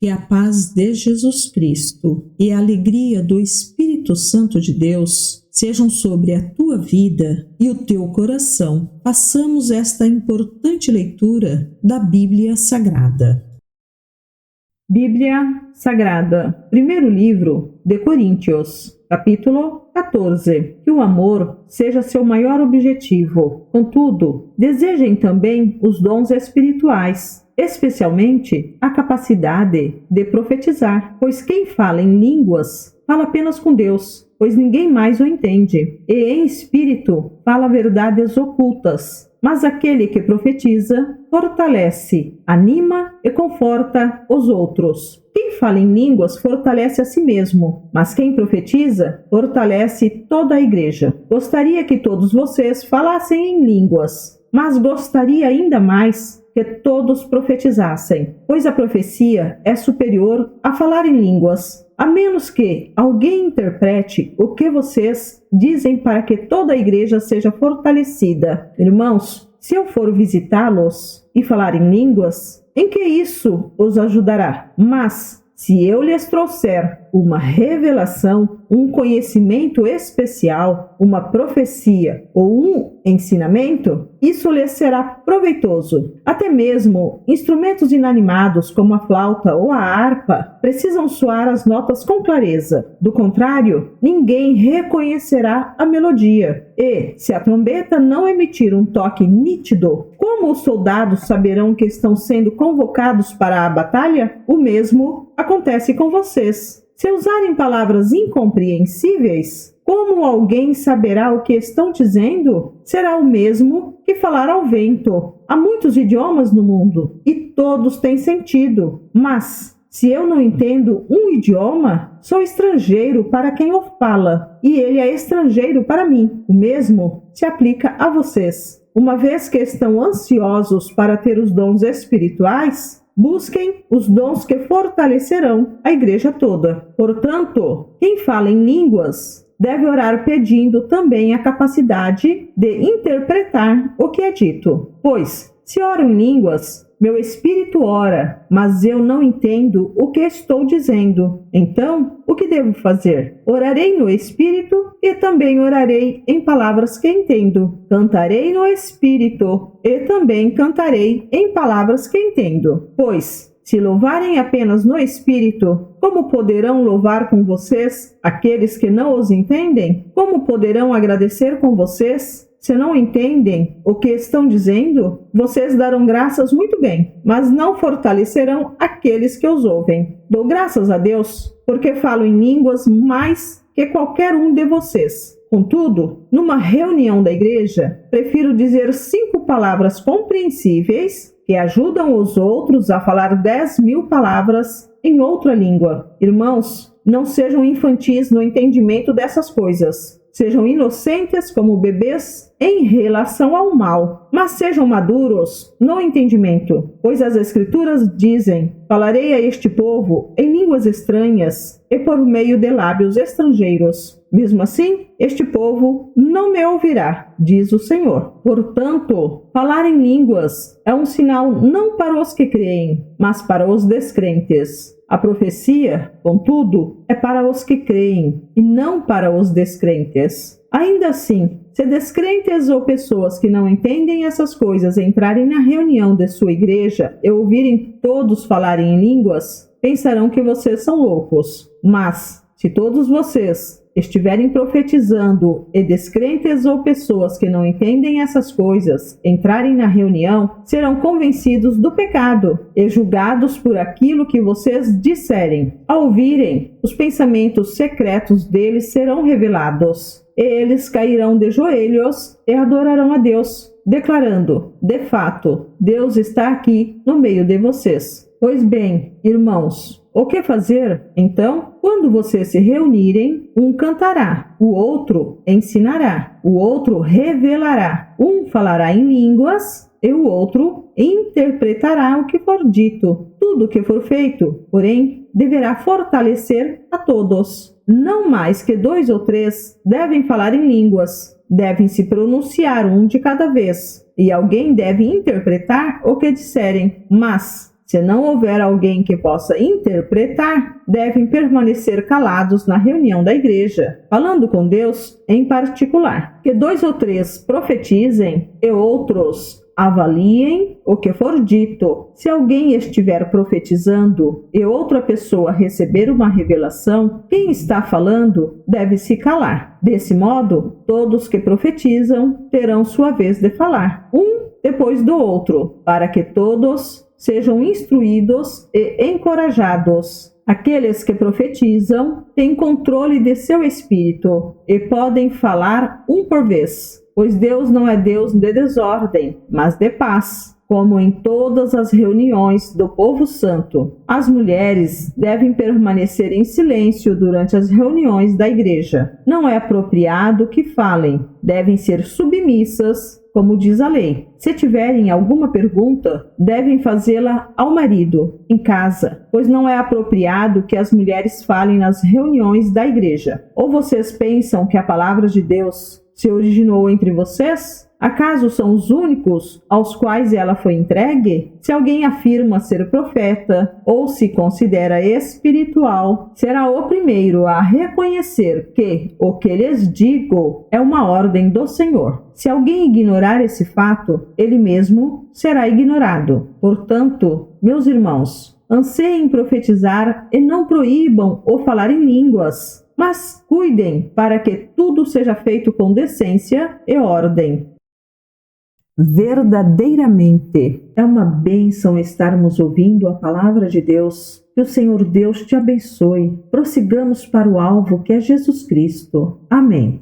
Que a paz de Jesus Cristo e a alegria do Espírito Santo de Deus sejam sobre a tua vida e o teu coração. Façamos esta importante leitura da Bíblia Sagrada. Bíblia Sagrada, primeiro livro de Coríntios, capítulo 14. Que o amor seja seu maior objetivo. Contudo, desejem também os dons espirituais, especialmente a capacidade de profetizar, pois quem fala em línguas fala apenas com Deus, pois ninguém mais o entende, e em espírito fala verdades ocultas. Mas aquele que profetiza fortalece, anima e conforta os outros. Quem fala em línguas fortalece a si mesmo, mas quem profetiza fortalece toda a igreja. Gostaria que todos vocês falassem em línguas, mas gostaria ainda mais que todos profetizassem, pois a profecia é superior a falar em línguas, a menos que alguém interprete o que vocês dizem para que toda a igreja seja fortalecida. Irmãos, se eu for visitá-los e falar em línguas, em que isso os ajudará? Mas se eu lhes trouxer uma revelação, um conhecimento especial, uma profecia ou um ensinamento, isso lhes será proveitoso. Até mesmo instrumentos inanimados como a flauta ou a harpa precisam soar as notas com clareza. Do contrário, ninguém reconhecerá a melodia. E, se a trombeta não emitir um toque nítido, como os soldados saberão que estão sendo convocados para a batalha? O mesmo acontece com vocês. Se usarem palavras incompreensíveis, como alguém saberá o que estão dizendo? Será o mesmo que falar ao vento. Há muitos idiomas no mundo e todos têm sentido. Mas, se eu não entendo um idioma, sou estrangeiro para quem o fala e ele é estrangeiro para mim. O mesmo se aplica a vocês. Uma vez que estão ansiosos para ter os dons espirituais, busquem os dons que fortalecerão a igreja toda. Portanto, quem fala em línguas deve orar pedindo também a capacidade de interpretar o que é dito. Pois, se oro em línguas, meu espírito ora, mas eu não entendo o que estou dizendo. Então, o que devo fazer? Orarei no espírito e também orarei em palavras que entendo. Cantarei no espírito e também cantarei em palavras que entendo. Pois, se louvarem apenas no espírito, como poderão louvar com vocês aqueles que não os entendem? Como poderão agradecer com vocês? Se não entendem o que estão dizendo, vocês darão graças muito bem, mas não fortalecerão aqueles que os ouvem. Dou graças a Deus, porque falo em línguas mais que qualquer um de vocês. Contudo, numa reunião da igreja, prefiro dizer 5 palavras compreensíveis que ajudam os outros a falar 10.000 palavras em outra língua. Irmãos, não sejam infantis no entendimento dessas coisas. Sejam inocentes como bebês em relação ao mal, mas sejam maduros no entendimento, pois as Escrituras dizem: falarei a este povo em línguas estranhas e por meio de lábios estrangeiros. Mesmo assim, este povo não me ouvirá, diz o Senhor. Portanto, falar em línguas é um sinal não para os que creem, mas para os descrentes. A profecia, contudo, é para os que creem e não para os descrentes. Ainda assim, se descrentes ou pessoas que não entendem essas coisas entrarem na reunião de sua igreja e ouvirem todos falarem em línguas, pensarão que vocês são loucos. Mas, se todos vocês estiverem profetizando e descrentes ou pessoas que não entendem essas coisas entrarem na reunião, serão convencidos do pecado e julgados por aquilo que vocês disserem. Ao ouvirem, os pensamentos secretos deles serão revelados, e eles cairão de joelhos e adorarão a Deus, declarando: de fato, Deus está aqui no meio de vocês. Pois bem, irmãos, o que fazer, então? Quando vocês se reunirem, um cantará, o outro ensinará, o outro revelará, um falará em línguas e o outro interpretará o que for dito. Tudo o que for feito, porém, deverá fortalecer a todos. Não mais que 2 ou 3 devem falar em línguas, devem se pronunciar um de cada vez, e alguém deve interpretar o que disserem, mas Se não houver alguém que possa interpretar, devem permanecer calados na reunião da igreja, falando com Deus em particular. Que 2 ou 3 profetizem e outros avaliem o que for dito. Se alguém estiver profetizando e outra pessoa receber uma revelação, quem está falando deve se calar. Desse modo, todos que profetizam terão sua vez de falar, um depois do outro, para que todos sejam instruídos e encorajados. Aqueles que profetizam têm controle de seu espírito e podem falar um por vez, pois Deus não é Deus de desordem, mas de paz, como em todas as reuniões do povo santo. As mulheres devem permanecer em silêncio durante as reuniões da igreja. Não é apropriado que falem, devem ser submissas, como diz a lei. Se tiverem alguma pergunta, devem fazê-la ao marido, em casa, pois não é apropriado que as mulheres falem nas reuniões da igreja. Ou vocês pensam que a palavra de Deus se originou entre vocês? Acaso são os únicos aos quais ela foi entregue? Se alguém afirma ser profeta ou se considera espiritual, será o primeiro a reconhecer que o que lhes digo é uma ordem do Senhor. Se alguém ignorar esse fato, ele mesmo será ignorado. Portanto, meus irmãos, anseiem profetizar e não proíbam o falar em línguas, mas cuidem para que tudo seja feito com decência e ordem. Verdadeiramente é uma bênção estarmos ouvindo a palavra de Deus. Que o Senhor Deus te abençoe. Prossigamos para o alvo que é Jesus Cristo. Amém.